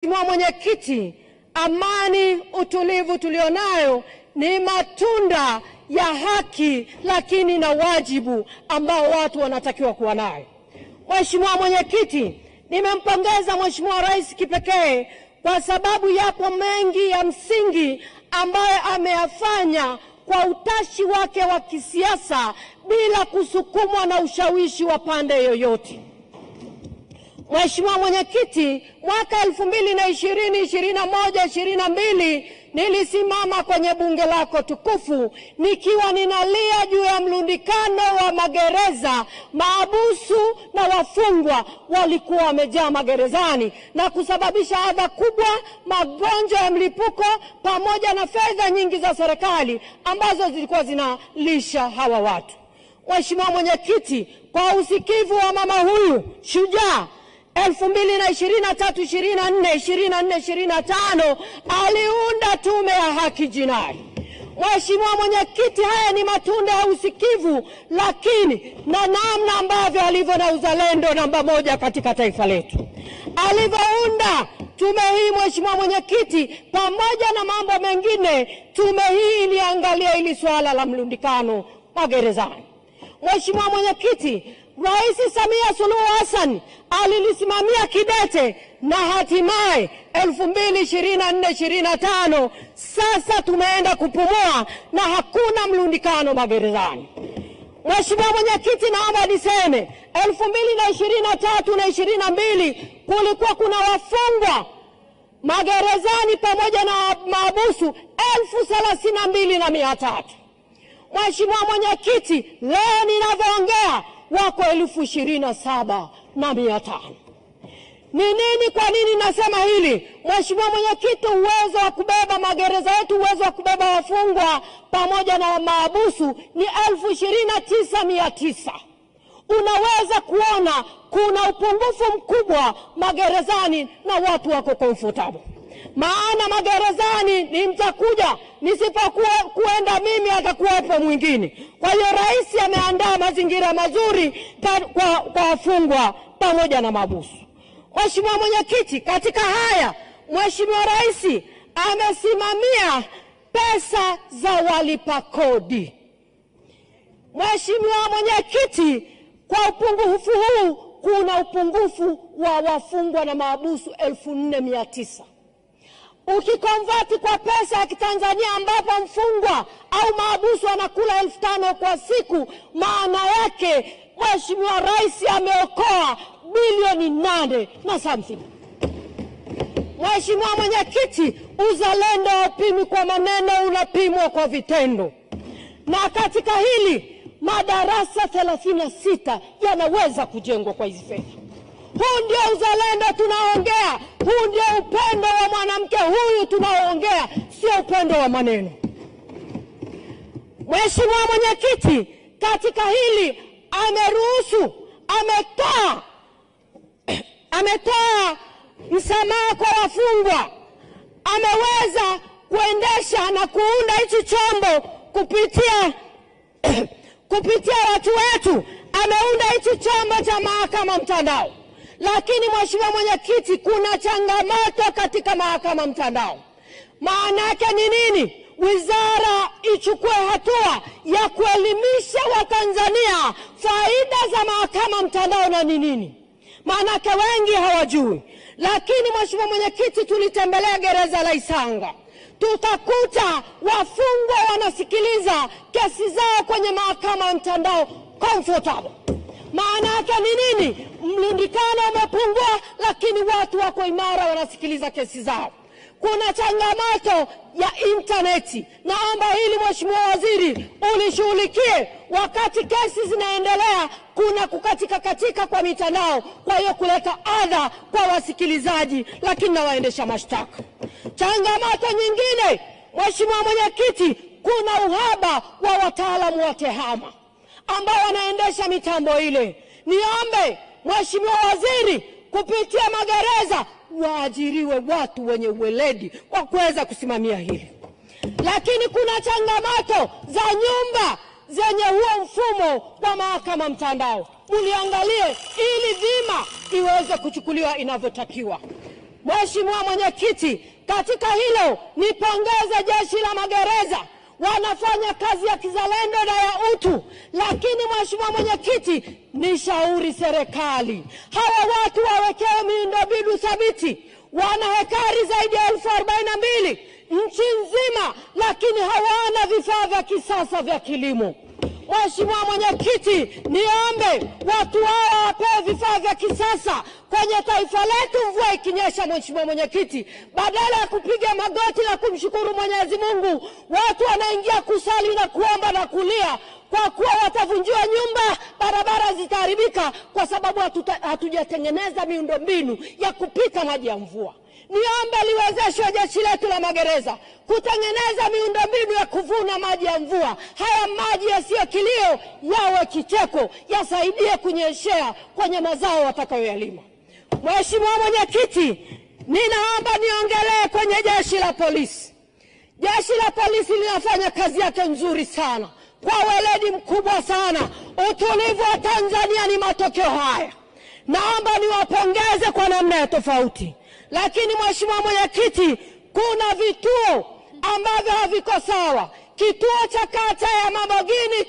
Mheshimiwa Mwenyekiti, amani, utulivu tulionayo ni matunda ya haki lakini na wajibu ambao watu wanatakiwa kuwa nayo. Mheshimiwa Mwenyekiti, nimempongeza Mheshimiwa Rais kipekee kwa sababu yapo mengi ya msingi ambayo ameyafanya kwa utashi wake wa kisiasa bila kusukumwa na ushawishi wa pande yoyote. Mheshimiwa Mwenyekiti, mwaka 2020-2021-2022 nilisimama kwenye bunge lako tukufu nikiwa ninalia juu ya mlundikano wa magereza. Maabusu na wafungwa walikuwa wamejaa magerezani na kusababisha adha kubwa, magonjwa ya mlipuko pamoja na fedha nyingi za serikali ambazo zilikuwa zinalisha hawa watu. Mheshimiwa Mwenyekiti, kwa usikivu wa mama huyu shujaa 2023-24-25 aliunda tume ya haki jinai. Mheshimiwa Mwenyekiti, haya ni matunda ya usikivu lakini na namna ambavyo alivyo na uzalendo namba moja katika taifa letu. Alivyounda tume hii, Mheshimiwa Mwenyekiti, pamoja na mambo mengine, tume hii iliangalia ili swala la mlundikano magerezani. Mheshimiwa Mwenyekiti, Rais Samia Suluhu Hassan alilisimamia kidete na hatimaye 2024-2025 sasa tumeenda kupumua na hakuna mlundikano magerezani. Mheshimiwa Mwenyekiti, naomba niseme 2023 na 2022 kulikuwa kuna wafungwa magerezani pamoja na maabusu 32,300. Mheshimiwa Mwenyekiti, leo ninavyoongea wako 27,500. Ni nini, kwa nini nasema hili? Mheshimiwa Mwenyekiti, uwezo wa kubeba magereza yetu, uwezo wa kubeba wafungwa pamoja na maabusu ni 29,900. Unaweza kuona kuna upungufu mkubwa magerezani na watu wako comfortable. Maana magerezani ni mtakuja, nisipokuwa kuenda mimi atakuwepo mwingine. Kwa hiyo rais ameandaa mazingira mazuri kwa wafungwa pamoja na mabusu. Mheshimiwa Mwenyekiti, katika haya Mheshimiwa Rais amesimamia pesa za walipa kodi. Mheshimiwa Mwenyekiti, kwa upungufu huu kuna upungufu wa wafungwa na maabusu 4,900. Ukikonvati kwa pesa ya Kitanzania ambapo mfungwa au maabusu anakula 5,000 kwa siku, maana yake Mheshimiwa Rais ameokoa bilioni 8 na something. Mheshimiwa Mwenyekiti, uzalendo haupimwi kwa maneno, unapimwa kwa vitendo. Na katika hili madarasa 36 yanaweza kujengwa kwa hizi fedha. Huu ndio uzalendo tunaongea, huu ndio upendo wa mwanamke huyu tunaongea, sio upendo wa maneno. Mheshimiwa Mwenyekiti, katika hili ameruhusu, ametoa msamaha kwa wafungwa, ameweza kuendesha na kuunda hichi chombo kupitia watu wetu, ameunda hichi chombo cha mahakama mtandao. Lakini Mheshimiwa Mwenyekiti, kuna changamoto katika mahakama mtandao. Maana yake ni nini? Wizara ichukue hatua ya kuelimisha Watanzania faida za mahakama mtandao na ni nini. Maana yake wengi hawajui. Lakini Mheshimiwa Mwenyekiti, tulitembelea gereza la Isanga. Tutakuta wafungwa wanasikiliza kesi zao kwenye mahakama mtandao comfortable. Maana yake ni nini? Mlundikano umepungua lakini watu wako imara wanasikiliza kesi zao. Kuna changamoto ya interneti. Naomba hili Mheshimiwa Waziri ulishughulikie. Wakati kesi zinaendelea kuna katika kwa mitandao, kwa hiyo kuleta adha kwa wasikilizaji lakini na waendesha mashtaka. Changamoto nyingine Mheshimiwa Mwenyekiti, kuna uhaba wa wataalamu wa tehama ambao wanaendesha mitambo ile. Niombe Mheshimiwa Waziri, kupitia magereza waajiriwe watu wenye uweledi wa kuweza kusimamia hili. Lakini kuna changamoto za nyumba zenye huo mfumo wa mahakama mtandao. Muliangalie ili dhima iweze kuchukuliwa inavyotakiwa. Mheshimiwa Mwenyekiti, katika hilo nipongeze jeshi la magereza, wanafanya kazi ya kizalendo na ya utu. Lakini Mheshimiwa Mwenyekiti, nishauri serikali hawa watu wawekewe miundombinu thabiti. Wana hekari zaidi ya 42,000 nchi nzima, lakini hawana vifaa vya kisasa vya kilimo. Mheshimiwa Mwenyekiti, niombe watu hao wapewe vifaa vya kisasa kwenye taifa letu. Mvua ikinyesha, Mheshimiwa Mwenyekiti, badala ya kupiga magoti na kumshukuru Mwenyezi Mungu, watu wanaingia kusali na kuomba na kulia kwa kuwa watavunjiwa nyumba, barabara zitaharibika kwa sababu hatujatengeneza miundombinu ya kupita maji ya mvua. Niombe liwezeshwe jeshi letu la magereza kutengeneza miundombinu ya kuvuna maji ya mvua. Haya maji yasiyo kilio yawe kicheko, yasaidie kunyeshea kwenye mazao watakayoyalima. Mheshimiwa Mwenyekiti, ninaomba niongelee kwenye jeshi la polisi. Jeshi la polisi linafanya kazi yake nzuri sana kwa weledi mkubwa sana. Utulivu wa Tanzania ni matokeo haya. Naomba niwapongeze kwa namna ya tofauti. Lakini Mheshimiwa Mwenyekiti, kuna vituo ambavyo haviko sawa. Kituo cha kata ya Mabogini,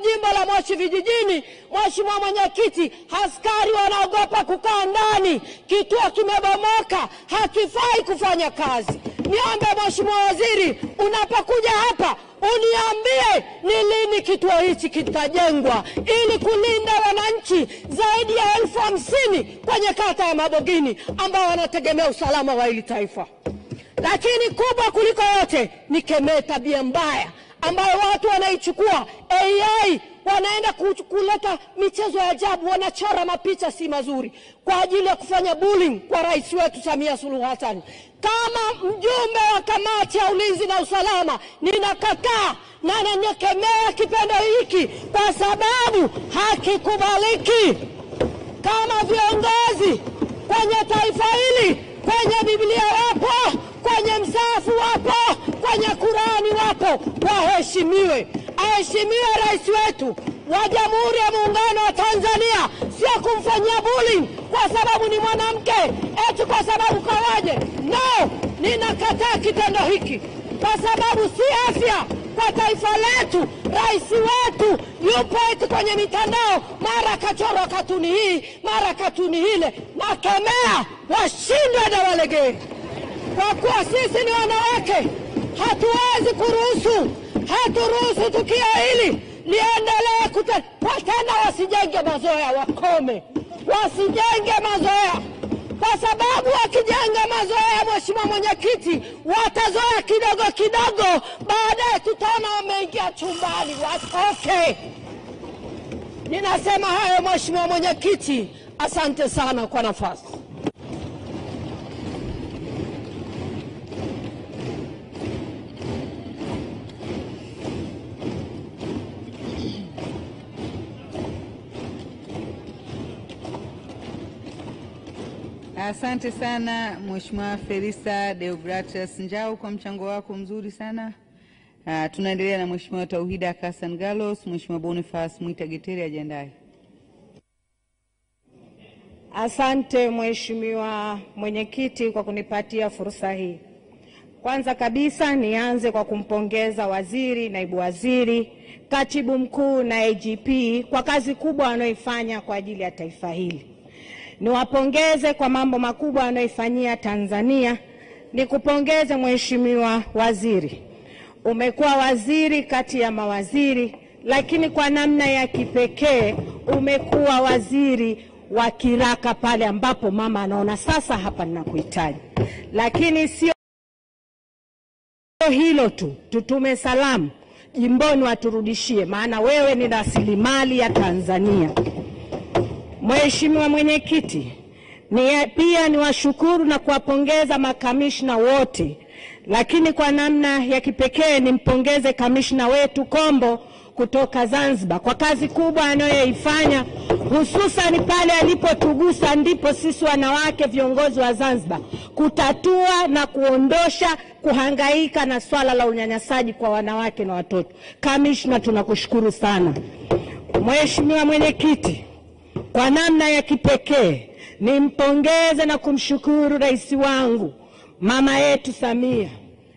jimbo la Moshi vijijini, Mheshimiwa Mwenyekiti, askari wanaogopa kukaa ndani. Kituo kimebomoka, hakifai kufanya kazi. Niombe Mheshimiwa Waziri, unapokuja hapa uniambie ni lini kituo hichi kitajengwa ili kulinda wananchi zaidi ya 50,000 kwenye kata ya Mabogini ambao wanategemea usalama wa hili taifa. Lakini kubwa kuliko yote ni kemea tabia mbaya ambayo watu wanaichukua AI, wanaenda kuleta michezo ya ajabu, wanachora mapicha si mazuri kwa ajili ya kufanya bullying kwa rais wetu Samia Suluhu Hassan. Kama mjumbe wa kamati ya ulinzi na usalama, ninakataa na ninakemea kitendo hiki kwa sababu hakikubaliki. Kama viongozi kwenye taifa hili, kwenye Biblia wapo, kwenye msahafu wapo, kwenye Qurani wapo, waheshimiwe. Aheshimiwe rais wetu wa Jamhuri ya Muungano wa Tanzania, sio kumfanyia bullying kwa sababu ni mwanamke, eti kwa sababu kawaje. No, ninakataa kitendo hiki kwa sababu si afya kwa taifa letu. Rais wetu yupo eti kwenye mitandao, mara kachora katuni hii, mara katuni ile. Nakemea, washindwe na walegee. Kwa kuwa sisi ni wanawake, hatuwezi haturuhusu tukio hili liendelee tena. Wasijenge mazoea, wakome. Wasijenge mazoea, kwa sababu wakijenga mazoea, Mheshimiwa Mwenyekiti, watazoea kidogo kidogo, baadaye tutaona wameingia chumbani, watoke. Ninasema hayo Mheshimiwa Mwenyekiti, asante sana kwa nafasi. Asante sana Mheshimiwa Felisa Deogratias Njau kwa mchango wako mzuri sana. Tunaendelea na Mheshimiwa Tauhida Hassan Gallos. Mheshimiwa Boniface Mwita Getere ajiandae. Asante Mheshimiwa Mwenyekiti kwa kunipatia fursa hii. Kwanza kabisa nianze kwa kumpongeza waziri, naibu waziri, katibu mkuu na IGP kwa kazi kubwa wanayoifanya kwa ajili ya taifa hili. Niwapongeze kwa mambo makubwa wanayoifanyia Tanzania. Nikupongeze Mheshimiwa waziri. Umekuwa waziri kati ya mawaziri, lakini kwa namna ya kipekee umekuwa waziri wa kiraka pale ambapo mama anaona sasa hapa ninakuhitaji. Lakini sio hilo tu, tutume salamu jimboni waturudishie, maana wewe ni rasilimali ya Tanzania. Mheshimiwa Mwenyekiti, pia niwashukuru na kuwapongeza makamishna wote, lakini kwa namna ya kipekee nimpongeze kamishna wetu Kombo kutoka Zanzibar kwa kazi kubwa anayoifanya, hususan pale alipotugusa ndipo sisi wanawake viongozi wa Zanzibar kutatua na kuondosha kuhangaika na swala la unyanyasaji kwa wanawake na watoto. Kamishna, tunakushukuru sana. Mheshimiwa Mwenyekiti, kwa namna ya kipekee nimpongeze na kumshukuru rais wangu mama yetu Samia,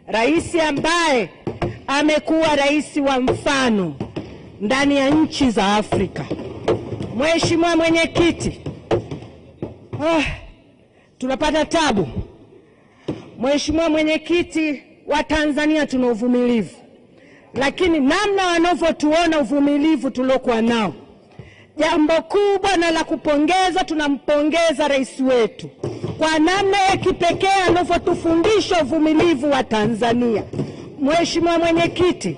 rais ambaye amekuwa rais wa mfano ndani ya nchi za Afrika. Mheshimiwa Mwenyekiti, tunapata tabu. Mheshimiwa Mwenyekiti, wa Tanzania tuna uvumilivu, lakini namna wanavyotuona uvumilivu tuliokuwa nao, jambo kubwa na la kupongeza, tunampongeza rais wetu kwa namna ya kipekee anavyotufundisha uvumilivu wa Tanzania. Mheshimiwa Mwenyekiti,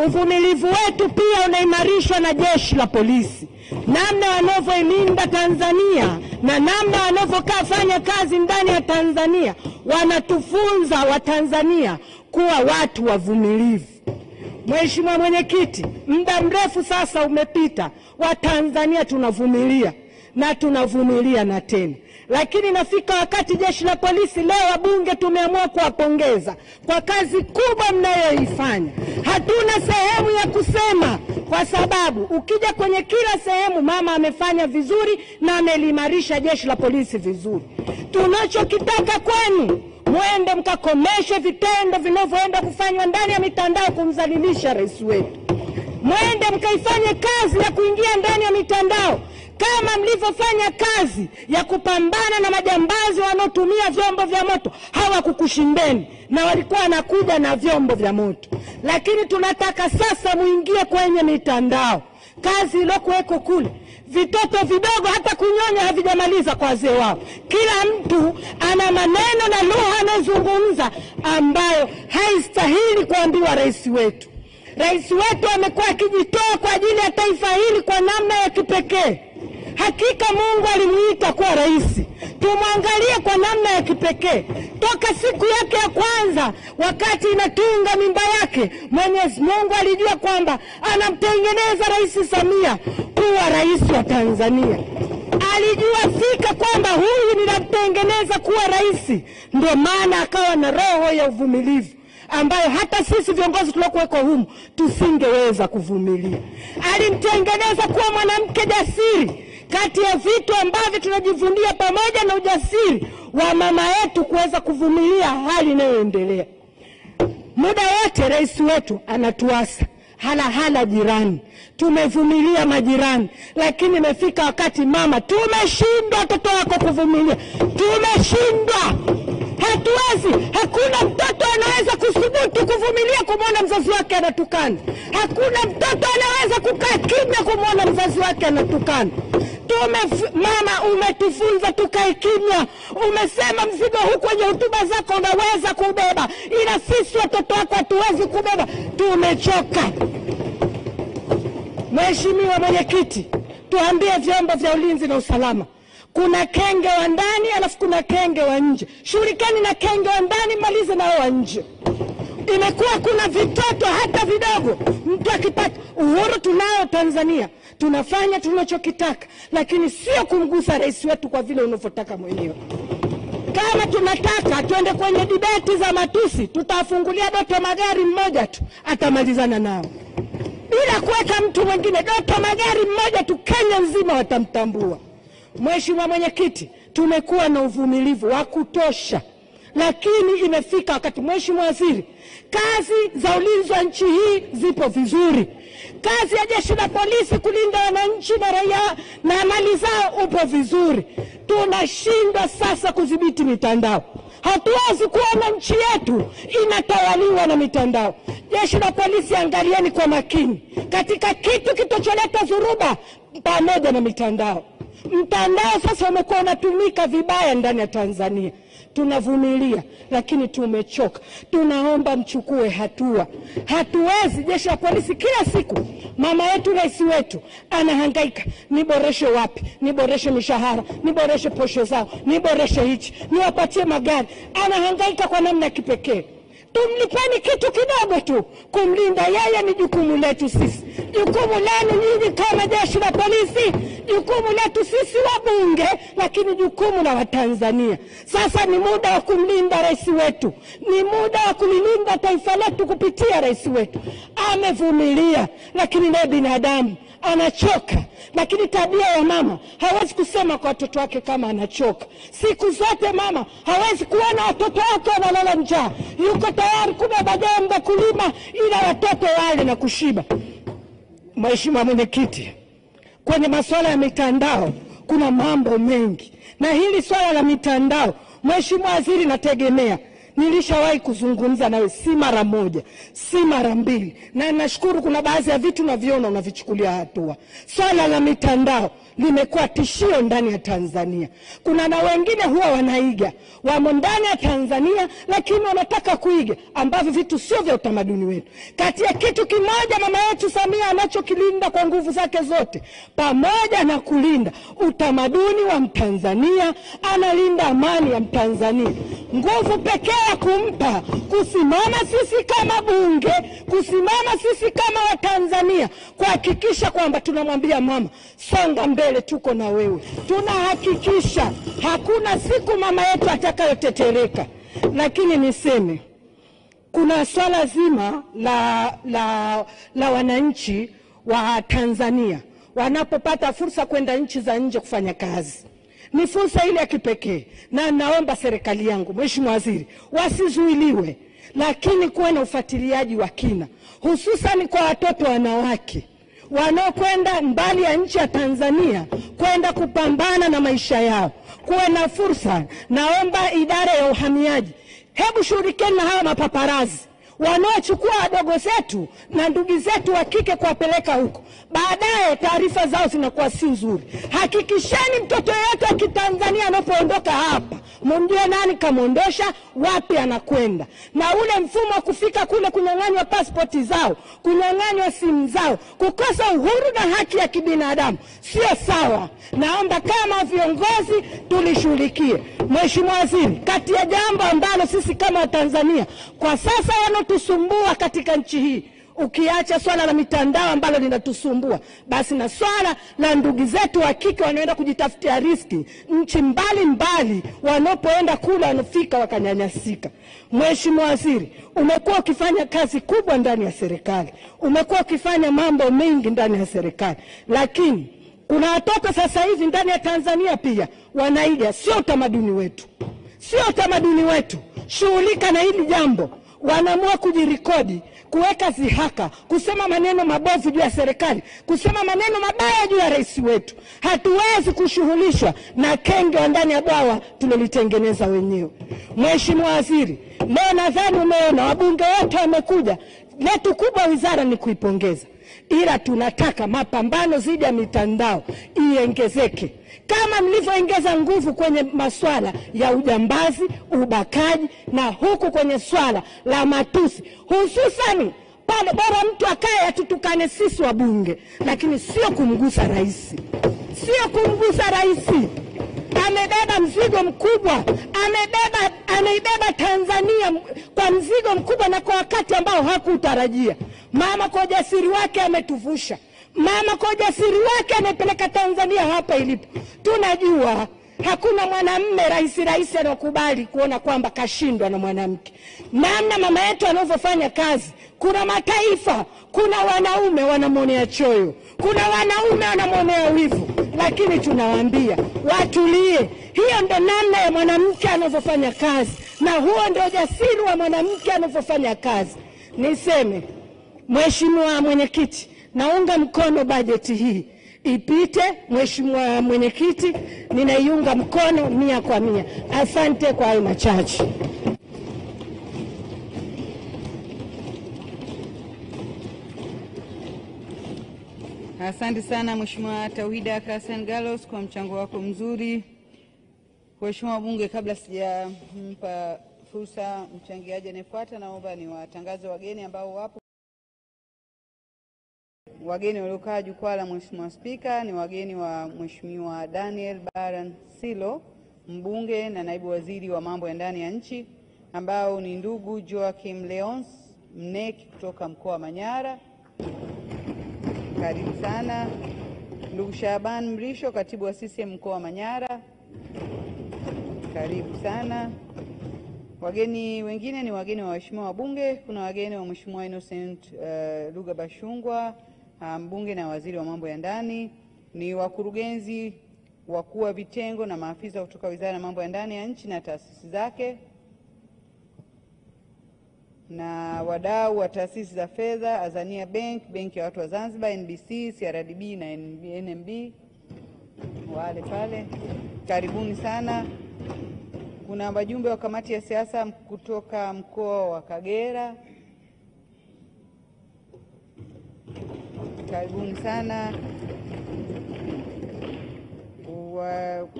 uvumilivu wetu pia unaimarishwa na jeshi la polisi, namna wanavyoilinda Tanzania na namna wanavyofanya kazi ndani ya Tanzania. Wanatufunza Watanzania kuwa watu wavumilivu. Mheshimiwa Mwenyekiti, muda mrefu sasa umepita, Watanzania tunavumilia na tunavumilia na tena. Lakini nafika wakati jeshi la polisi, leo wabunge tumeamua kuwapongeza kwa kazi kubwa mnayoifanya. Hatuna sehemu ya kusema, kwa sababu ukija kwenye kila sehemu mama amefanya vizuri na amelimarisha jeshi la polisi vizuri. Tunachokitaka kwenu, mwende mkakomeshe vitendo vinavyoenda kufanywa ndani ya mitandao kumdhalilisha rais wetu. Mwende mkaifanye kazi ya kuingia ndani ya mitandao kama mlivyofanya kazi ya kupambana na majambazi wanaotumia vyombo vya moto. Hawakukushindeni na walikuwa wanakuja na vyombo vya moto. Lakini tunataka sasa muingie kwenye mitandao. Kazi iliyokuweko kule, vitoto vidogo hata kunyonya havijamaliza kwa wazee wao. Kila mtu ana maneno na lugha anazungumza ambayo haistahili kuambiwa rais wetu. Rais wetu amekuwa akijitoa kwa ajili ya taifa hili kwa namna ya kipekee. Hakika Mungu alimuita kuwa rais. Tumwangalie kwa namna ya kipekee. Toka siku yake ya kwanza, wakati inatunga mimba yake, Mwenyezi Mungu alijua kwamba anamtengeneza Rais Samia kuwa rais wa Tanzania. Alijua fika kwamba huyu ninamtengeneza kuwa rais. Ndio maana akawa na roho ya uvumilivu ambayo hata sisi viongozi tuliokuweko humu tusingeweza kuvumilia. Alimtengeneza kuwa mwanamke jasiri. Kati ya vitu ambavyo tunajivunia pamoja na ujasiri wa mama yetu kuweza kuvumilia hali inayoendelea. Muda wote rais wetu anatuasa hala jirani. Tumevumilia majirani, lakini imefika wakati mama, tumeshindwa watoto wako kuvumilia. Tumeshindwa. Hatuwezi. Hakuna mtoto anaweza kusubutu kuvumilia kumwona mzazi wake anatukana. Hakuna mtoto anaweza kukaa kimya kumwona mzazi wake anatukana. Mama, umetufunza tukae kimya. Umesema mzigo huu kwenye hotuba zako unaweza kubeba, ila sisi watoto wako hatuwezi kubeba. Tumechoka. Mheshimiwa Mwenyekiti, tuambie vyombo vya ulinzi na usalama. Kuna kenge wa ndani alafu kuna kenge wa nje. Shughulikani na kenge wa ndani, malize na wa nje. Imekuwa kuna vitoto hata vidogo, mtu akipata uhuru. Tunao Tanzania, tunafanya tunachokitaka, lakini sio kumgusa rais wetu kwa vile unavyotaka mwenyewe. Kama tunataka tuende kwenye debate za matusi, tutafungulia Doto Magari mmoja tu, atamalizana nao bila kuweka mtu mwingine. Doto Magari mmoja tu, Kenya nzima watamtambua. Mheshimiwa Mwenyekiti, tumekuwa na uvumilivu wa kutosha, lakini imefika wakati, Mheshimiwa Waziri, kazi za ulinzi wa nchi hii zipo vizuri. Kazi ya jeshi la polisi kulinda wananchi na raia na mali zao upo vizuri. Tunashindwa sasa kudhibiti mitandao. Hatuwezi kuona nchi yetu inatawaliwa na mitandao. Jeshi la polisi, angalieni kwa makini katika kitu kitocholeta dhuruba pamoja na mitandao. Mtandao sasa umekuwa unatumika vibaya ndani ya Tanzania. Tunavumilia, lakini tumechoka. Tunaomba mchukue hatua. Hatuwezi. Jeshi la polisi kila siku, mama yetu rais wetu anahangaika, niboreshe wapi, niboreshe mishahara, niboreshe posho zao, niboreshe hichi, niwapatie magari. Anahangaika kwa namna kipekee. Tumlipeni kitu kidogo tu. Kumlinda yeye ni jukumu letu sisi. Jukumu lenu nyinyi kama jeshi la polisi, jukumu letu sisi wabunge, lakini jukumu la Watanzania. Sasa ni muda wa kumlinda rais wetu. Ni muda wa kulilinda taifa letu kupitia rais wetu. amevumilia, lakini naye binadamu anachoka. Lakini tabia ya mama, hawezi kusema kwa watoto wake kama anachoka. Siku zote mama hawezi kuona watoto wake wanalala njaa, yuko tayari kubeba jembe kulima ila watoto wale na kushiba. Mheshimiwa Mwenyekiti, kwenye masuala ya mitandao kuna mambo mengi, na hili swala la mitandao, Mheshimiwa Waziri, nategemea nilishawahi kuzungumza nawe si mara moja, si mara mbili, na nashukuru kuna baadhi ya vitu naviona unavichukulia hatua. Swala la mitandao limekuwa tishio ndani ya Tanzania. Kuna na wengine huwa wanaiga, wamo ndani ya Tanzania lakini wanataka kuiga ambavyo vitu sio vya utamaduni wetu. Kati ya kitu kimoja mama yetu Samia anachokilinda kwa nguvu zake zote, pamoja na kulinda utamaduni wa Mtanzania, analinda amani ya Mtanzania. Nguvu pekee ya kumpa kusimama sisi kama bunge, kusimama sisi kama Watanzania, kuhakikisha kwamba tunamwambia mama, songa mbele, tuko na wewe. Tunahakikisha hakuna siku mama yetu atakayotetereka. Lakini niseme kuna swala zima la wananchi wa Tanzania wanapopata fursa kwenda nchi za nje kufanya kazi. Ni fursa ile ya kipekee, na naomba serikali yangu, Mheshimiwa Waziri, wasizuiliwe, lakini kuwe na ufuatiliaji wa kina, hususan kwa watoto wanawake wanaokwenda mbali ya nchi ya Tanzania kwenda kupambana na maisha yao. Kuwe na fursa. Naomba idara ya uhamiaji, hebu shirikiana na hawa mapaparazi wanaochukua wadogo zetu na ndugu zetu wa kike kuwapeleka huko, baadaye taarifa zao zinakuwa si nzuri. Hakikisheni mtoto yeyote wa Kitanzania anapoondoka hapa, mumjue nani kamondosha, wapi anakwenda. Na ule mfumo wa kufika kule kunyang'anywa pasipoti zao, kunyang'anywa simu zao, kukosa uhuru na haki ya kibinadamu, sio sawa. Naomba kama viongozi tulishughulikie. Mheshimiwa Waziri, kati ya jambo ambalo sisi kama Watanzania kwa sasa wanotusumbua katika nchi hii, ukiacha swala la mitandao ambalo linatusumbua, basi na swala la ndugu zetu wa kike wanaoenda kujitafutia riski nchi mbali mbali, wanapoenda kule wanafika wakanyanyasika. Mheshimiwa Waziri, umekuwa ukifanya kazi kubwa ndani ya serikali, umekuwa ukifanya mambo mengi ndani ya serikali, lakini kuna watoto sasa hivi ndani ya Tanzania pia wanaiga. Sio utamaduni wetu, sio utamaduni wetu. Shughulika na hili jambo. Wanaamua kujirekodi, kuweka zihaka, kusema maneno mabovu juu ya serikali, kusema maneno mabaya juu ya rais wetu. Hatuwezi kushughulishwa na kenge wa ndani ya bwawa tulilitengeneza wenyewe. Mheshimiwa Waziri, leo nadhani umeona wabunge wote wamekuja. Letu kubwa wizara ni kuipongeza, ila tunataka mapambano dhidi ya mitandao iongezeke kama mlivyoongeza nguvu kwenye masuala ya ujambazi, ubakaji, na huku kwenye swala la matusi, hususani pale bora mtu akae atutukane sisi wabunge, lakini sio kumgusa rais, sio kumgusa rais. Amebeba mzigo mkubwa, anaibeba Tanzania kwa mzigo mkubwa na kwa wakati ambao hakutarajia. Mama kwa ujasiri wake ametuvusha. Mama kwa ujasiri wake amepeleka Tanzania hapa ilipo. Tunajua hakuna mwanamume rais anakubali kuona kwamba kashindwa na mwanamke. Namna mama yetu anavyofanya kazi, kuna mataifa, kuna wanaume wanamwonea choyo, kuna wanaume wanamwonea wivu, lakini tunawaambia watulie. Hiyo ndio namna ya mwanamke anavyofanya kazi, na huo ndio ujasiri wa mwanamke anavyofanya kazi. Niseme, Mheshimiwa Mwenyekiti, naunga mkono bajeti hii ipite. Mheshimiwa Mwenyekiti, ninaiunga mkono 100%. Asante kwa hayo machache. Asante sana Mheshimiwa Tauhida Hassan Gallos kwa mchango wako mzuri. Mheshimiwa wabunge, kabla sijampa fursa mchangiaji anayefuata, naomba niwatangaze wageni ambao wapo. Wageni waliokaa jukwaa la Mheshimiwa Spika ni wageni wa Mheshimiwa Daniel Baran Silo, mbunge na naibu waziri wa mambo ya ndani ya nchi, ambao ni ndugu Joachim Leons Mneki kutoka mkoa wa Manyara. Karibu sana. Ndugu Shaban Mrisho, katibu wa CCM mkoa wa Manyara. Karibu sana. Wageni wengine ni wageni wa waheshimiwa wabunge. Kuna wageni wa Mheshimiwa Innocent Lugha Bashungwa, mbunge na waziri wa mambo ya ndani. Ni wakurugenzi, wakuu wa vitengo na maafisa kutoka Wizara ya Mambo ya Ndani ya nchi na taasisi zake, na wadau wa taasisi za fedha, Azania Bank, Benki ya Watu wa Zanzibar, NBC, CRDB na NMB, wale pale, karibuni sana. Kuna wajumbe wa kamati ya siasa kutoka mkoa wa Kagera, karibuni sana.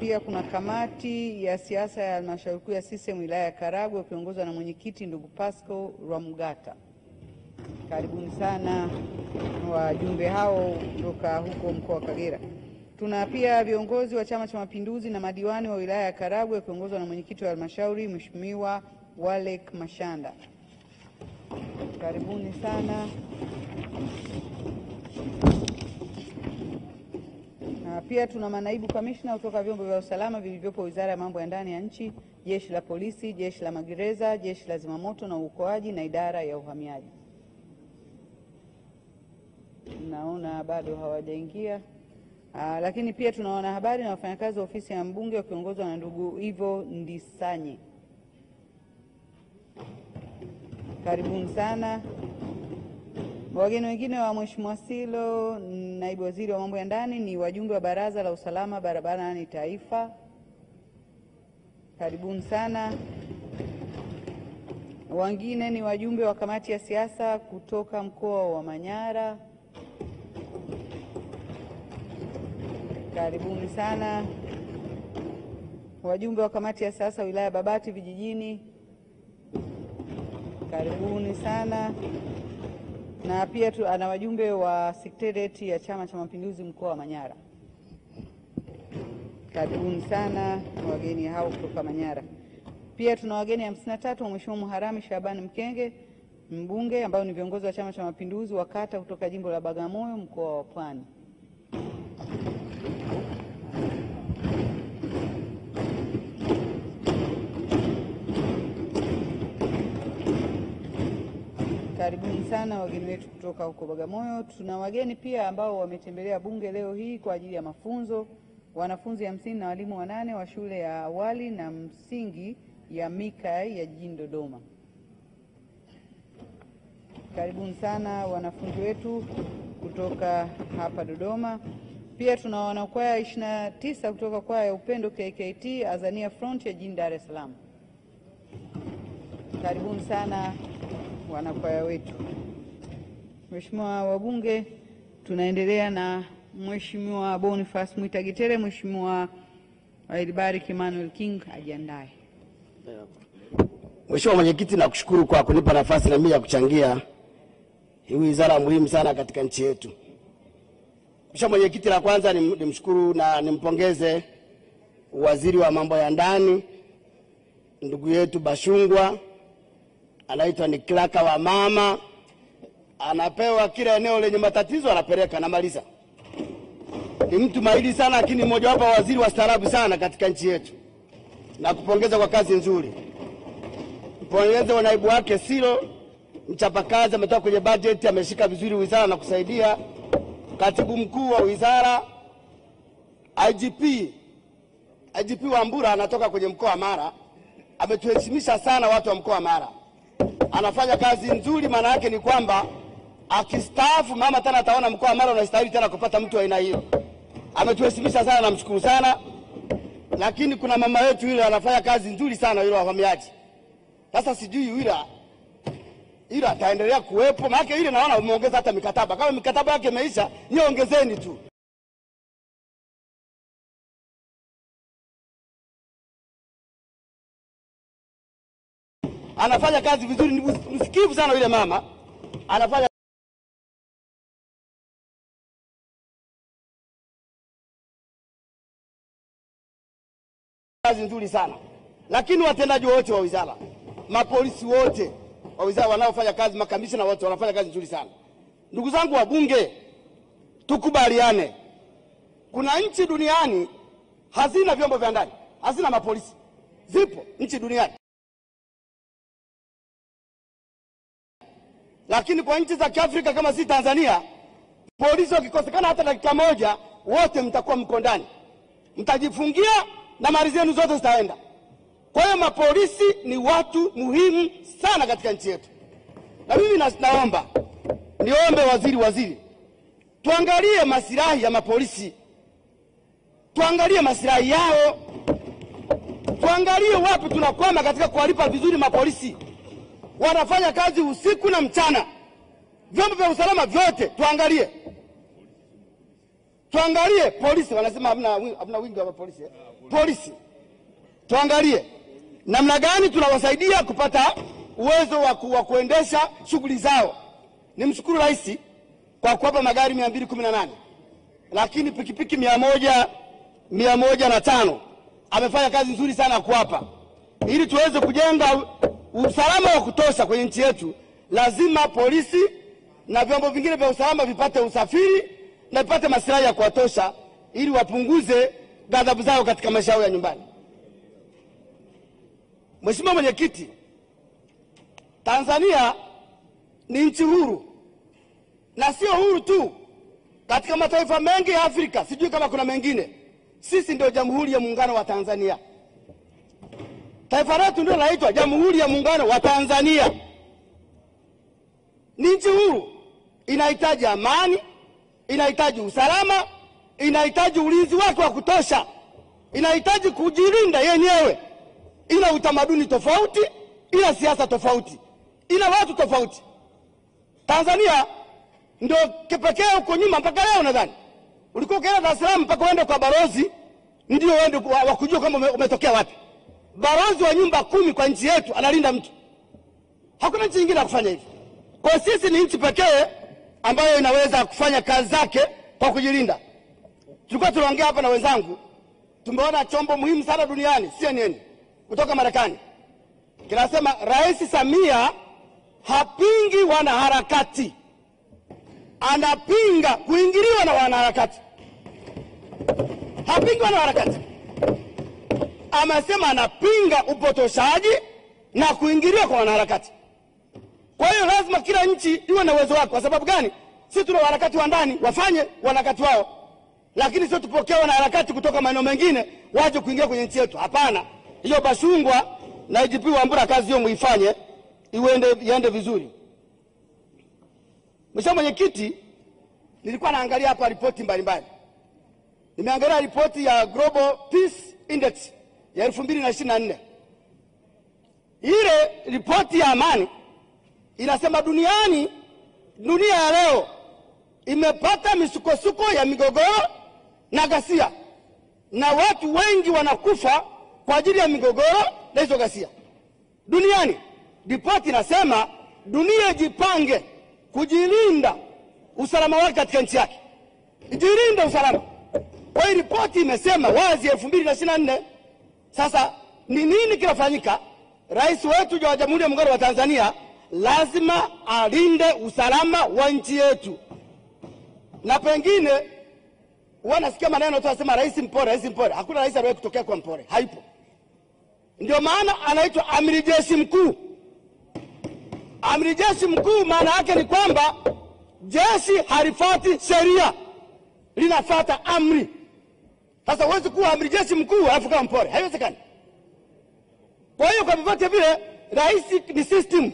Pia kuna kamati ya siasa ya halmashauri kuu ya CCM wilaya ya Karagwe ukiongozwa na mwenyekiti ndugu Pasco Rwamgata. Karibuni sana wajumbe hao kutoka huko mkoa wa Kagera. Tuna pia viongozi wa Chama cha Mapinduzi na madiwani wa wilaya ya Karagwe ukiongozwa na mwenyekiti wa halmashauri Mheshimiwa Walek Mashanda. Karibuni sana. Pia tuna manaibu kamishna kutoka vyombo vya usalama vilivyopo Wizara ya Mambo ya Ndani ya nchi, Jeshi la Polisi, Jeshi la Magereza, Jeshi la Zimamoto na Uokoaji na Idara ya Uhamiaji. Naona bado hawajaingia. Lakini pia tuna wanahabari na wafanyakazi wa ofisi ya mbunge wakiongozwa na ndugu Ivo Ndisanye. Karibuni sana. Wageni wengine wa Mheshimiwa Silo, naibu waziri wa mambo ya ndani, ni wajumbe wa Baraza la Usalama Barabarani Taifa. Karibuni sana. Wengine ni wajumbe wa kamati ya siasa kutoka mkoa wa Manyara. Karibuni sana. Wajumbe wa kamati ya siasa wilaya Babati vijijini. Karibuni sana. Na pia ana wajumbe wa Secretariat ya Chama cha Mapinduzi mkoa wa Manyara. Karibuni sana wageni hao kutoka Manyara. Pia tuna wageni 53 wa Mheshimiwa Muharami Shabani Mkenge, mbunge, ambao ni viongozi wa Chama cha Mapinduzi wa kata kutoka jimbo la Bagamoyo mkoa wa Pwani. Karibuni sana wageni wetu kutoka huko Bagamoyo. Tuna wageni pia ambao wametembelea bunge leo hii kwa ajili ya mafunzo, wanafunzi 50 na walimu 8 wa shule ya awali na msingi ya Mikai ya jijini Dodoma. Karibuni sana wanafunzi wetu kutoka hapa Dodoma. Pia tuna wanakwaya 29 kutoka kwaya ya Upendo KKT Azania Front ya jijini Dar es Salaam. Karibuni sana wanakwaya wetu. Mheshimiwa wabunge, tunaendelea na Mheshimiwa Boniface Mwitagitere. Mheshimiwa Elbariki Emmanuel King ajiandae. Mheshimiwa Mwenyekiti, nakushukuru kwa kunipa nafasi na mimi ya kuchangia hii wizara muhimu sana katika nchi yetu. Mheshimiwa Mwenyekiti, la kwanza nimshukuru na nimpongeze waziri wa mambo ya ndani ndugu yetu Bashungwa, anaitwa ni klaka wa mama, anapewa kila eneo lenye matatizo anapeleka na maliza. Ni mtu mahiri sana, lakini mmoja wapo waziri wa staarabu sana katika nchi yetu. Na kupongeza kwa kazi nzuri. Mpongeze naibu wake Silo, mchapakazi, ametoka kwenye budget, ameshika vizuri wizara na kusaidia. Katibu mkuu wa wizara, IGP Wambura anatoka kwenye mkoa wa Mara, ametuheshimisha sana watu wa mkoa wa Mara. Anafanya kazi nzuri, maana yake ni kwamba akistaafu mama tena ataona mkoa wa Mara unastahili tena kupata mtu wa aina hiyo. Ametuheshimisha sana, namshukuru sana. Lakini kuna mama yetu yule anafanya kazi nzuri sana yule wa uhamiaji. Sasa sijui yule ataendelea kuwepo, maana yake yule naona umeongeza hata mikataba. Kama mikataba yake imeisha, niongezeni tu. Anafanya kazi vizuri, msikivu sana yule mama. Anafanya kazi nzuri sana. Lakini watendaji wote wa wizara, mapolisi wote wa wizara wanaofanya kazi, makamishna wote wanafanya kazi nzuri sana. Ndugu zangu wabunge, tukubaliane. Kuna nchi duniani hazina vyombo vya ndani, hazina mapolisi. Zipo nchi duniani. Lakini kwa nchi za Kiafrika kama si Tanzania, polisi wakikosekana hata dakika moja, wote mtakuwa mko ndani, mtajifungia na mali zenu zote zitaenda. Kwa hiyo mapolisi ni watu muhimu sana katika nchi yetu. Na mimi niombe waziri, tuangalie maslahi ya mapolisi, tuangalie maslahi yao, tuangalie wapi tunakwama katika kuwalipa vizuri mapolisi. Wanafanya kazi usiku na mchana, vyombo vya usalama vyote tuangalie polisi. Wanasema hamna wingi wa polisi. Polisi tuangalie namna gani tunawasaidia kupata uwezo wa kuendesha shughuli zao. Nimshukuru Rais kwa kuwapa magari 218, lakini pikipiki 105 amefanya kazi nzuri sana kuwapa. Ili tuweze kujenga usalama wa kutosha kwenye nchi yetu, lazima polisi na vyombo vingine vya usalama vipate usafiri na vipate maslahi ya kuwatosha, ili wapunguze ghadhabu zao katika maisha yao ya nyumbani. Mheshimiwa Mwenyekiti, Tanzania ni nchi huru, na sio huru tu. Katika mataifa mengi ya Afrika, sijui kama kuna mengine, sisi ndio Jamhuri ya Muungano wa Tanzania. Taifa letu ndio laitwa Jamhuri ya Muungano wa Tanzania. Ni nchi huru, inahitaji amani, inahitaji usalama, inahitaji ulinzi wake wa kutosha, inahitaji kujilinda yenyewe. Ina utamaduni tofauti, ina siasa tofauti, ina watu tofauti. Tanzania ndio kipekee huko nyuma mpaka leo. Nadhani ulikuwa ukienda Dar es Salaam mpaka uende kwa balozi ndio uende wakujua kama umetokea wapi. Balozi wa nyumba 10 kwa nchi yetu analinda mtu. Hakuna nchi nyingine kufanya hivi. Kwa sisi ni nchi pekee ambayo inaweza kufanya kazi zake kwa kujilinda. Tulikuwa tunaongea hapa na wenzangu, tumeona chombo muhimu sana duniani, CNN kutoka Marekani, kinasema Rais Samia hapingi wanaharakati, anapinga kuingiliwa na wanaharakati. Hapingi wanaharakati, amesema anapinga upotoshaji na kuingiliwa kwa wanaharakati. Kwa hiyo lazima kila nchi iwe na uwezo wake. Kwa sababu gani? Sisi tuna wanaharakati wa ndani, wafanye wanaharakati wao, lakini sio tupokee wanaharakati kutoka maeneo mengine waje kuingia kwenye nchi yetu. Hapana. Hiyo Bashungwa na IGP Wambura kazi hiyo muifanye iende vizuri. Mheshimiwa Mwenyekiti, nilikuwa naangalia hapa ripoti mbalimbali. Nimeangalia ripoti ya Global Peace Index ya 2024. Ile ripoti ya amani inasema dunia ya leo imepata misukosuko ya migogoro na ghasia, na watu wengi wanakufa kwa ajili ya migogoro na hizo ghasia duniani. Ripoti inasema dunia jipange kujilinda usalama wake katika nchi yake, ijilinde usalama. Kwa hiyo ripoti imesema wazi 2024. Sasa ni nini kinafanyika? Rais wetu wa Jamhuri ya Muungano wa Tanzania lazima alinde usalama wa nchi yetu. Na pengine wanasikia maneno tu asema rais mpore. Hakuna rais aliyewahi kutokea kwa mpore, haipo. Ndio maana anaitwa Amiri Jeshi Mkuu. Amiri Jeshi Mkuu maana yake ni kwamba jeshi halifuati sheria, linafuata amri. Sasa huwezi kuwa Amiri Jeshi Mkuu alafu kama mpore, haiwezekani. Kwa hiyo kwa vyovyote vile rais ni system,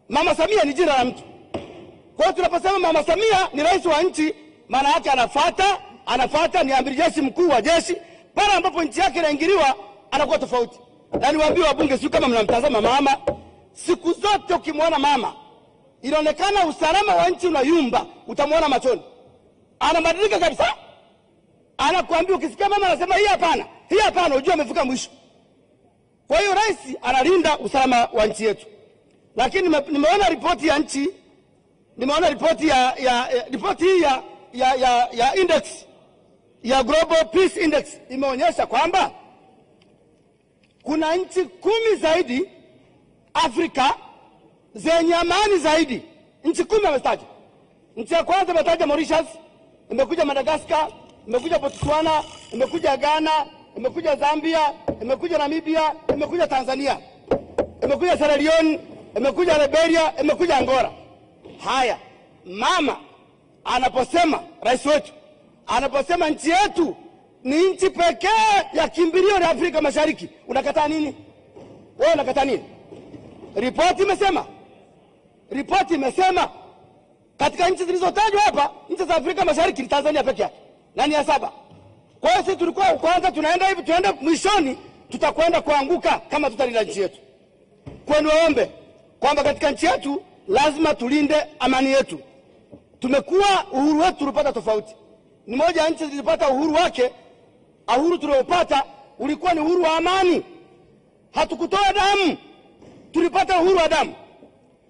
Mama Samia ni jina la mtu. Kwa hiyo tunaposema Mama Samia ni rais wa nchi, maana yake anafuata ni Amiri Jeshi Mkuu wa jeshi. Pale ambapo nchi yake inaingiliwa anakuwa tofauti. Na niwaambie wabunge, sio kama mnamtazama mama, siku zote ukimwona mama inaonekana usalama wa nchi unayumba, utamwona machoni. Anabadilika kabisa. Anakuambia, ukisikia mama anasema hii hapana, ujue amefika mwisho. Kwa hiyo rais analinda usalama wa nchi yetu. Lakini nimeona ripoti ya nchi, nimeona ripoti ya index ya Global Peace Index imeonyesha kwamba kuna nchi 10 zaidi Afrika zenye amani zaidi. Nchi 10 amestaja. Nchi ya kwanza ametaja Mauritius, imekuja Madagascar, imekuja Botswana, imekuja Ghana, imekuja Zambia, imekuja Namibia, imekuja Tanzania, imekuja Sierra Leone, imekuja Liberia, imekuja Angola. Haya, mama anaposema, rais wetu anaposema nchi yetu ni nchi pekee ya kimbilio la Afrika Mashariki, unakataa nini? Wewe unakataa nini? Ripoti imesema katika nchi zilizotajwa hapa, nchi za Afrika Mashariki ni Tanzania pekee yake na ni ya 7. Kwa hiyo sisi tulikuwa kwanza tunaenda hivi, tunaenda mwishoni tutakwenda kuanguka kama tutalinda nchi yetu. Kwa niwaombe kwamba katika nchi yetu lazima tulinde amani yetu. Tumekuwa uhuru wetu tulipata tofauti. Ni moja ya nchi zilipata uhuru wake, uhuru tuliopata ulikuwa ni uhuru wa amani. Hatukutoa damu, tulipata uhuru wa damu.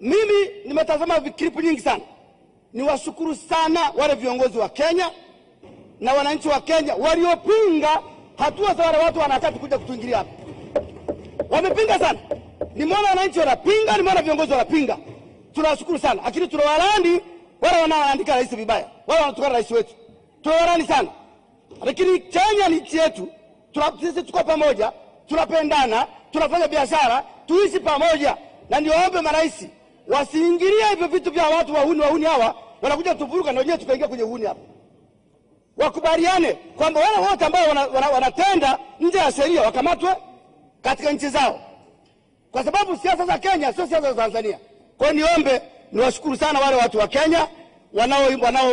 Mimi nimetazama vikripu nyingi sana. Niwashukuru sana wale viongozi wa Kenya na wananchi wa Kenya waliopinga hatua za wale watu wanataka kuja kutuingilia hapa. Wamepinga sana. Nimeona wananchi wanapinga, nimeona viongozi wanapinga. Tunawashukuru sana. Lakini tunawalani wale wanaoandika rais vibaya. Wale wanatukana rais wetu. Tunawalani sana. Lakini Kenya ni nchi yetu. Sisi tuko pamoja, tunapendana, tunafanya biashara, tuishi pamoja. Na niombe marais wasiingilie hivyo vitu vya watu wahuni hawa wanakuja tuvuruga na wenyewe tukaingia kwenye uhuni hapa. Wakubaliane kwamba wale wote ambao wanatenda nje ya sheria wakamatwe katika nchi zao. Kwa sababu siasa za Kenya sio siasa za Tanzania. Kwa hiyo niombe, niwashukuru sana wale watu wa Kenya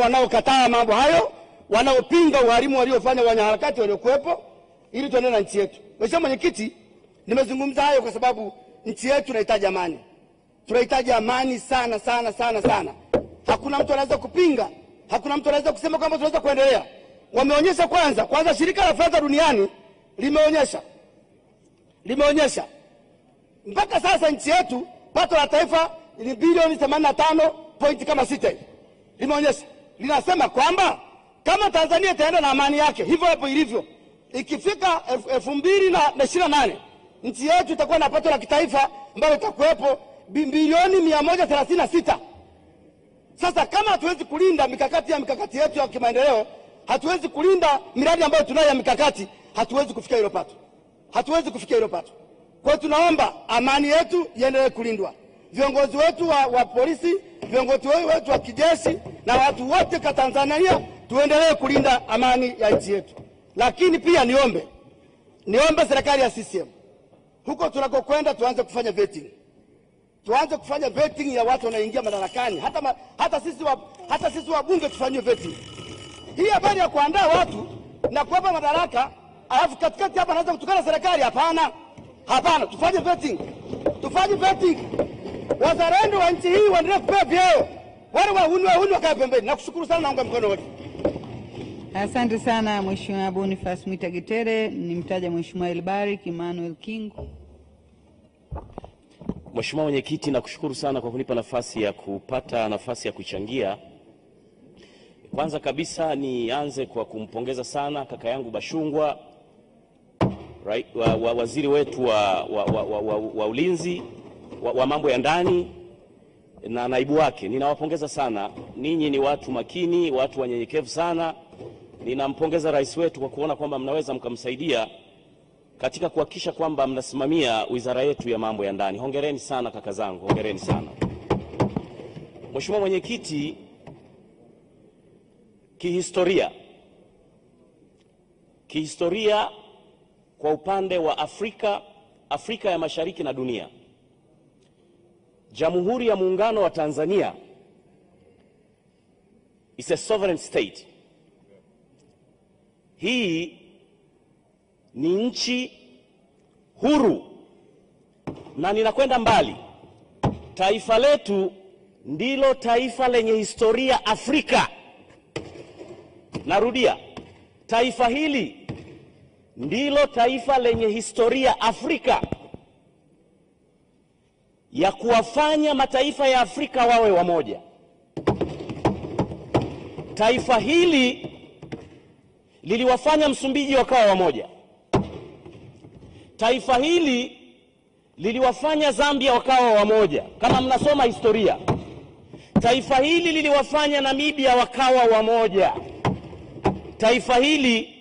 wanaokataa mambo hayo, wanaopinga uhalimu waliofanya wanaharakati waliokuwepo ili tuendelee na nchi yetu. Mheshimiwa Mwenyekiti, nimezungumza hayo kwa sababu nchi yetu inahitaji amani. Tunahitaji amani sana sana sana sana. Hakuna mtu anaweza kupinga, hakuna mtu anaweza kusema kwamba tunaweza kuendelea. Wameonyesha kwanza shirika la fedha duniani limeonyesha mpaka sasa nchi yetu pato la taifa ni bilioni 85.6. Limeonyesha, linasema kwamba kama Tanzania itaenda na amani yake hivyo hapo ilivyo, ikifika 2028 nchi yetu itakuwa na pato la kitaifa ambalo itakuwepo bilioni 136. Sasa kama hatuwezi kulinda mikakati yetu ya kimaendeleo, hatuwezi kulinda miradi ambayo tunayo ya mikakati, hatuwezi kufikia hilo pato. Kwa hiyo tunaomba amani yetu iendelee kulindwa. Viongozi wetu wa polisi, viongozi wetu wa kijeshi na watu wote kwa Tanzania tuendelee kulinda amani ya nchi yetu. Lakini pia niombe serikali ya CCM huko tunakokwenda tuanze kufanya vetting. Tuanze kufanya vetting ya watu wanaoingia madarakani. Hata sisi wabunge tufanywe vetting. Hii habari ya kuandaa watu na kuwapa madaraka alafu katikati hapa anaanza kutukana serikali, hapana, tufanye vetting. Wazalendo wa nchi hii waendelee kupewa vyeo. Wale wahuni wakae pembeni. Nakushukuru sana, naunga mkono wote. Asante sana Mheshimiwa Boniface Mwita Getere. Nimtaja Mheshimiwa Elbarik Emmanuel Kingu. Mheshimiwa Mwenyekiti, nakushukuru sana kwa kunipa nafasi ya kuchangia. Kwanza kabisa nianze kwa kumpongeza sana kaka yangu Bashungwa, waziri wetu wa ulinzi wa mambo ya ndani na naibu wake. Ninawapongeza sana. Ninyi ni watu makini, watu wanyenyekevu sana. Ninampongeza rais wetu kwa kuona kwamba mnaweza mkamsaidia katika kuhakikisha kwamba mnasimamia wizara yetu ya mambo ya ndani. Hongereni sana kaka zangu, hongereni sana. Mheshimiwa Mwenyekiti, kihistoria kwa upande wa Afrika ya Mashariki na dunia, Jamhuri ya Muungano wa Tanzania is a sovereign state. Hii ni nchi huru, na ninakwenda mbali. Taifa letu ndilo taifa lenye historia Afrika. Narudia, taifa hili ndilo taifa lenye historia Afrika ya kuwafanya mataifa ya Afrika wawe wamoja. Taifa hili liliwafanya Msumbiji wakawa wamoja. Taifa hili liliwafanya Zambia wakawa wamoja. Kama mnasoma historia, taifa hili liliwafanya Namibia wakawa wamoja. Taifa hili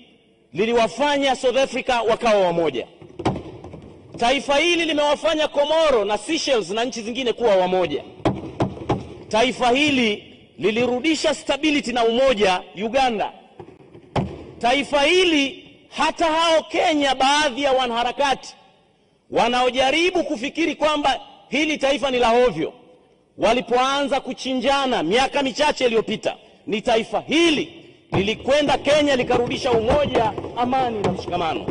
liliwafanya South Africa wakawa wamoja. Taifa hili limewafanya Komoro na Seychelles na nchi zingine kuwa wamoja. taifa hili lilirudisha stability na umoja Uganda. Taifa hili, hata hao Kenya, baadhi ya wanaharakati wanaojaribu kufikiri kwamba hili taifa ni la hovyo, walipoanza kuchinjana miaka michache iliyopita, ni taifa hili lilikwenda Kenya likarudisha umoja, amani na mshikamano.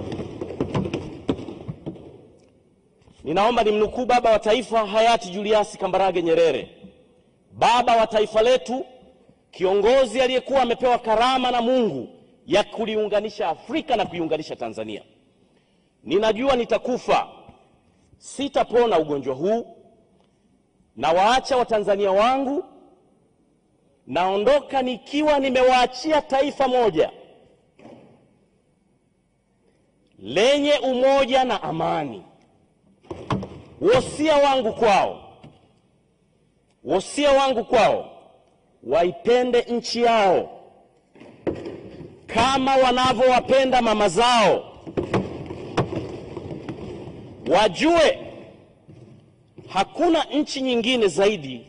Ninaomba nimnukuu baba wa taifa hayati Julius Kambarage Nyerere, baba wa taifa letu, kiongozi aliyekuwa amepewa karama na Mungu ya kuliunganisha Afrika na kuiunganisha Tanzania. Ninajua nitakufa, sitapona ugonjwa huu, na waacha Watanzania wangu, naondoka nikiwa nimewaachia taifa moja lenye umoja na amani. Wosia wangu kwao, waipende nchi yao kama wanavyowapenda mama zao. Wajue hakuna nchi nyingine zaidi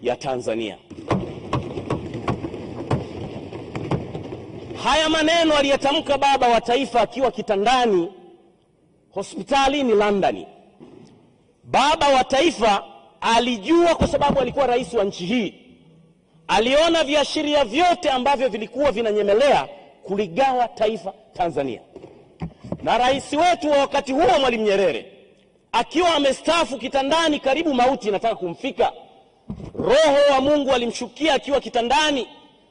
ya Tanzania. Haya maneno aliyatamka baba wa taifa akiwa kitandani hospitalini London. Baba wa taifa alijua, kwa sababu alikuwa rais wa nchi hii, aliona viashiria vyote ambavyo vilikuwa vinanyemelea kuligawa taifa Tanzania. Na rais wetu wa wakati huo, Mwalimu Nyerere, akiwa amestaafu kitandani, karibu mauti inataka kumfika, Roho wa Mungu alimshukia akiwa kitandani,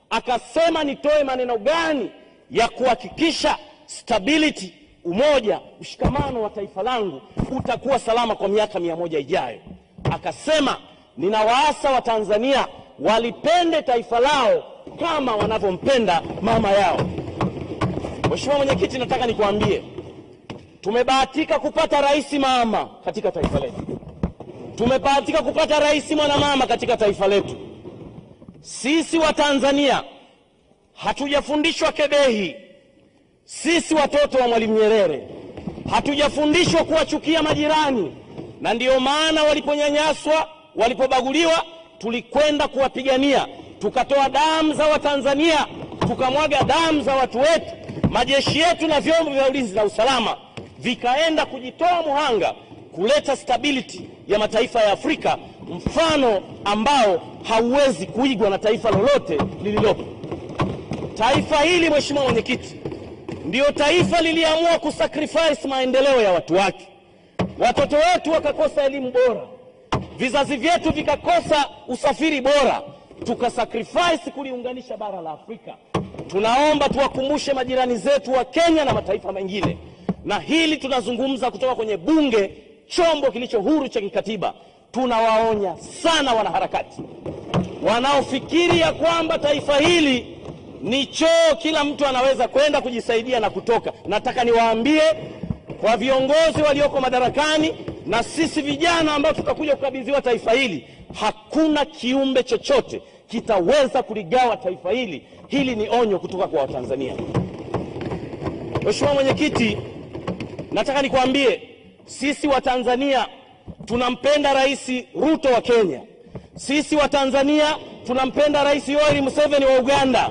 akasema, nitoe maneno gani ya kuhakikisha stability, umoja, mshikamano wa taifa langu utakuwa salama kwa miaka 100 ijayo. Akasema, ninawaasa wa Tanzania walipende taifa lao kama wanavyompenda mama yao. Mheshimiwa Mwenyekiti, nataka nikuambie, tumebahatika kupata rais mama katika taifa letu. Tumebahatika kupata rais mwanamama katika taifa letu. Sisi wa Tanzania hatujafundishwa kebehi. Sisi watoto wa Mwalimu Nyerere hatujafundishwa kuwachukia majirani, na ndiyo maana waliponyanyaswa, walipobaguliwa, tulikwenda kuwapigania, tukatoa damu za Watanzania, tukamwaga damu za watu wetu. Majeshi yetu na vyombo vya ulinzi na usalama vikaenda kujitoa muhanga kuleta stability ya mataifa ya Afrika, mfano ambao hauwezi kuigwa na taifa lolote lililopo. Taifa hili, Mheshimiwa Mwenyekiti, ndio taifa liliamua kusacrifice maendeleo ya watu wake. Watoto wetu wakakosa elimu bora, vizazi vyetu vikakosa usafiri bora, tukasacrifice kuliunganisha bara la Afrika. Tunaomba tuwakumbushe majirani zetu wa Kenya na mataifa mengine, na hili tunazungumza kutoka kwenye bunge, chombo kilicho huru cha kikatiba. Tunawaonya sana wanaharakati wanaofikiri ya kwamba taifa hili ni choo, kila mtu anaweza kwenda kujisaidia na kutoka. Nataka niwaambie, kwa viongozi walioko madarakani na sisi vijana ambao tutakuja kukabidhiwa taifa hili, hakuna kiumbe chochote kitaweza kuligawa taifa hili. Hili ni onyo kutoka kwa Watanzania. Mheshimiwa Mwenyekiti, nataka nikwambie, sisi wa Tanzania tunampenda Rais Ruto wa Kenya. Sisi wa Tanzania tunampenda Rais Yoweri Museveni wa Uganda.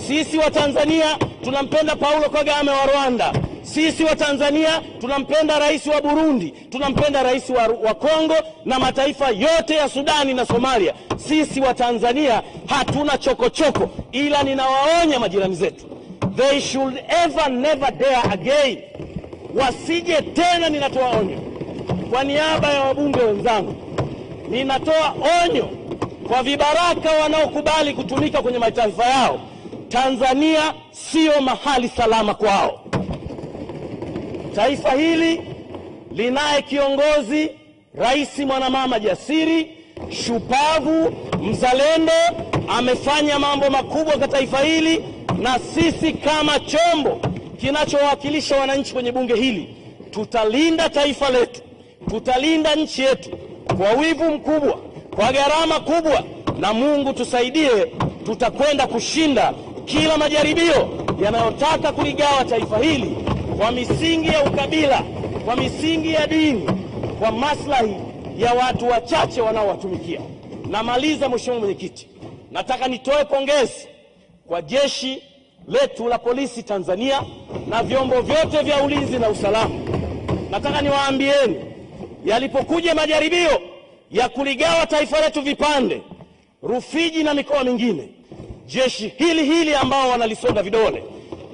Sisi wa Tanzania tunampenda Paulo Kagame wa Rwanda. Sisi wa Tanzania tunampenda rais wa Burundi, tunampenda rais wa Kongo na mataifa yote ya Sudani na Somalia. Sisi wa Tanzania hatuna chokochoko, ila ninawaonya majirani zetu, they should never dare again. Wasije tena. Ninatoa onyo kwa niaba ya wabunge wenzangu, ninatoa onyo kwa vibaraka wanaokubali kutumika kwenye mataifa yao. Tanzania sio mahali salama kwao. Taifa hili linaye kiongozi, rais mwanamama jasiri, shupavu, mzalendo, amefanya mambo makubwa kwa taifa hili, na sisi kama chombo kinachowakilisha wananchi kwenye bunge hili tutalinda taifa letu, tutalinda nchi yetu kwa wivu mkubwa, kwa gharama kubwa, na Mungu tusaidie, tutakwenda kushinda kila majaribio yanayotaka kuligawa taifa hili kwa misingi ya ukabila, kwa misingi ya dini, kwa maslahi ya watu wachache wanaowatumikia. Namaliza Mheshimiwa Mwenyekiti, nataka nitoe pongezi kwa jeshi letu la polisi Tanzania na vyombo vyote vya ulinzi na usalama. Nataka niwaambieni, yalipokuja majaribio ya kuligawa taifa letu vipande, Rufiji na mikoa mingine, jeshi hili ambao wanalisonda vidole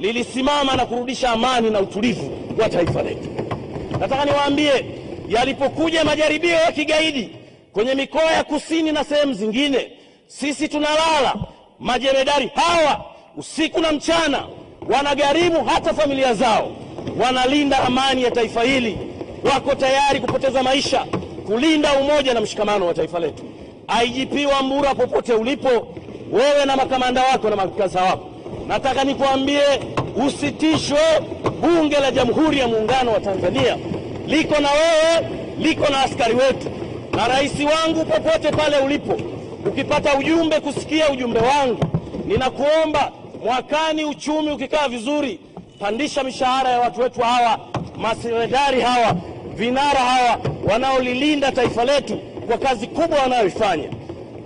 lilisimama na kurudisha amani na utulivu wa taifa letu. Nataka niwaambie, yalipokuja majaribio ya kigaidi kwenye mikoa ya kusini na sehemu zingine, sisi tunalala, majemadari hawa usiku na mchana wanagharimu hata familia zao, wanalinda amani ya taifa hili, wako tayari kupoteza maisha kulinda umoja na mshikamano wa taifa letu. IGP Wambura, popote ulipo, wewe na makamanda wako na makasa wako, nataka nikuambie usitishwe. Bunge la Jamhuri ya Muungano wa Tanzania liko na wewe, liko na askari wetu. Na rais wangu, popote pale ulipo, ukipata ujumbe, kusikia ujumbe wangu, ninakuomba mwakani uchumi ukikaa vizuri, pandisha mishahara ya watu wetu hawa, masekretari hawa, vinara hawa wanaolilinda taifa letu kwa kazi kubwa wanayoifanya.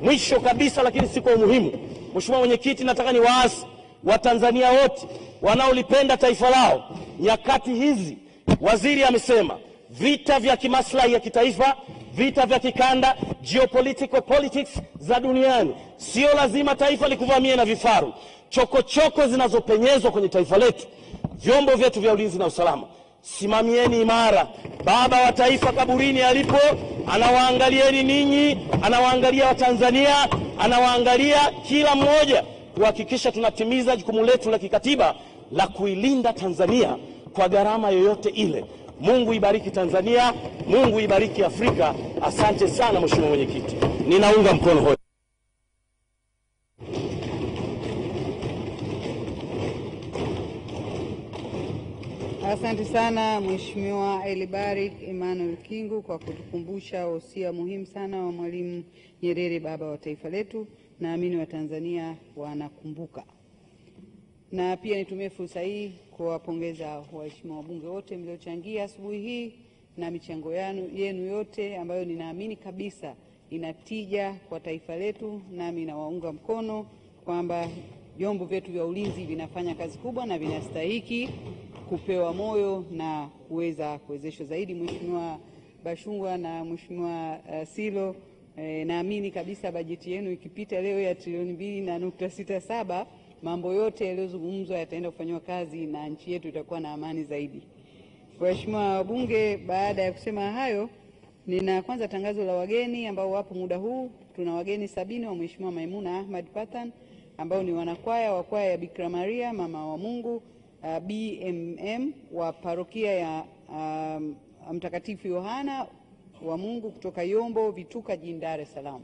Mwisho kabisa, lakini si kwa umuhimu, Mheshimiwa Mwenyekiti, nataka niwaasi Watanzania wote wanaolipenda taifa lao. Nyakati hizi waziri amesema vita vya kimaslahi ya kitaifa, vita vya kikanda, geopolitical politics za duniani, sio lazima taifa likuvamie na vifaru. Chokochoko zinazopenyezwa kwenye taifa letu, vyombo vyetu vya ulinzi na usalama, simamieni imara. Baba wa taifa kaburini alipo, anawaangalieni ninyi, anawaangalia Watanzania, anawaangalia kila mmoja, kuhakikisha tunatimiza jukumu letu la kikatiba la kuilinda Tanzania kwa gharama yoyote ile. Mungu ibariki Tanzania, Mungu ibariki Afrika. Asante sana Mheshimiwa Mwenyekiti, ninaunga mkono hoja. Asante sana Mheshimiwa Elibariki Emmanuel Kingu kwa kutukumbusha wosia muhimu sana wa Mwalimu Nyerere, baba wa taifa letu. Naamini Watanzania wanakumbuka. Na pia nitumie fursa hii kuwapongeza waheshimiwa wabunge wote mliochangia asubuhi hii na michango yenu yote ambayo ninaamini kabisa inatija kwa taifa letu. Nami nawaunga mkono kwamba vyombo vyetu vya ulinzi vinafanya kazi kubwa na vinastahili kupewa moyo na kuweza kuwezeshwa zaidi. Mheshimiwa Bashungwa na Mheshimiwa Silo, naamini kabisa bajeti yenu ikipita leo ya trilioni 2.67, mambo yote yaliyozungumzwa yataenda kufanywa kazi na nchi yetu itakuwa na amani zaidi. Waheshimiwa wabunge, baada ya kusema hayo, nina kwanza tangazo la wageni ambao wapo muda huu. Tuna wageni 70 wa Mheshimiwa Maimuna Ahmad Pathan ambao ni wanakwaya wa kwaya ya Bikira Maria Mama wa Mungu BMM wa parokia ya Mtakatifu Yohana wa Mungu kutoka Yombo Vituka jijini Dar es Salaam.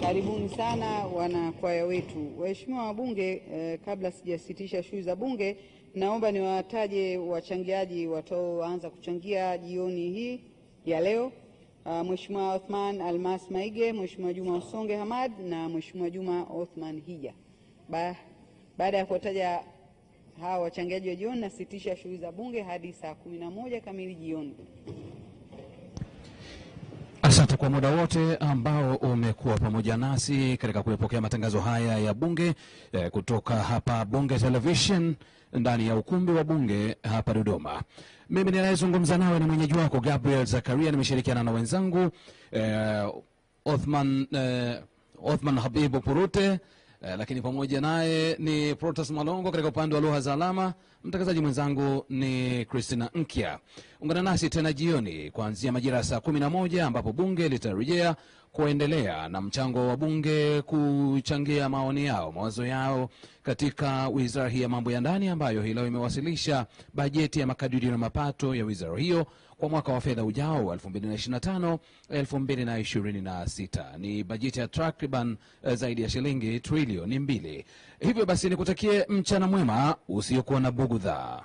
Karibuni sana wanakwaya wetu. Waheshimiwa wabunge, kabla sijasitisha shughuli za bunge, naomba niwataje wachangiaji wataoanza kuchangia jioni hii ya leo. Mheshimiwa Othman Almas Maige, Mheshimiwa Juma Usonge Hamad na Mheshimiwa Juma Othman Hija. Baada ya kuwataja hawa wachangiaji wa jioni, nasitisha shughuli za bunge hadi saa 11 kamili jioni. Asante kwa muda wote ambao umekuwa pamoja nasi katika kuyapokea matangazo haya ya bunge kutoka hapa Bunge Television ndani ya ukumbi wa bunge hapa Dodoma. Mimi ninayezungumza nawe ni mwenyeji wako Gabriel Zakaria, nimeshirikiana na wenzangu Othman Habibu Purute, lakini pamoja naye ni Protas Malongo katika upande wa lugha za alama. Mtangazaji mwenzangu ni Christina Nkia. Ungana nasi tena jioni kuanzia majira saa 11 ambapo bunge litarejea kuendelea na mchango wa bunge kuchangia maoni yao, mawazo yao katika wizara hii ya mambo ya ndani ambayo hii leo imewasilisha bajeti ya makadirio na mapato ya wizara hiyo kwa mwaka wa fedha ujao 2025-2026. Ni bajeti ya takriban zaidi ya shilingi trilioni 2. Hivyo basi nikutakie mchana mwema usiokuwa na bugudha.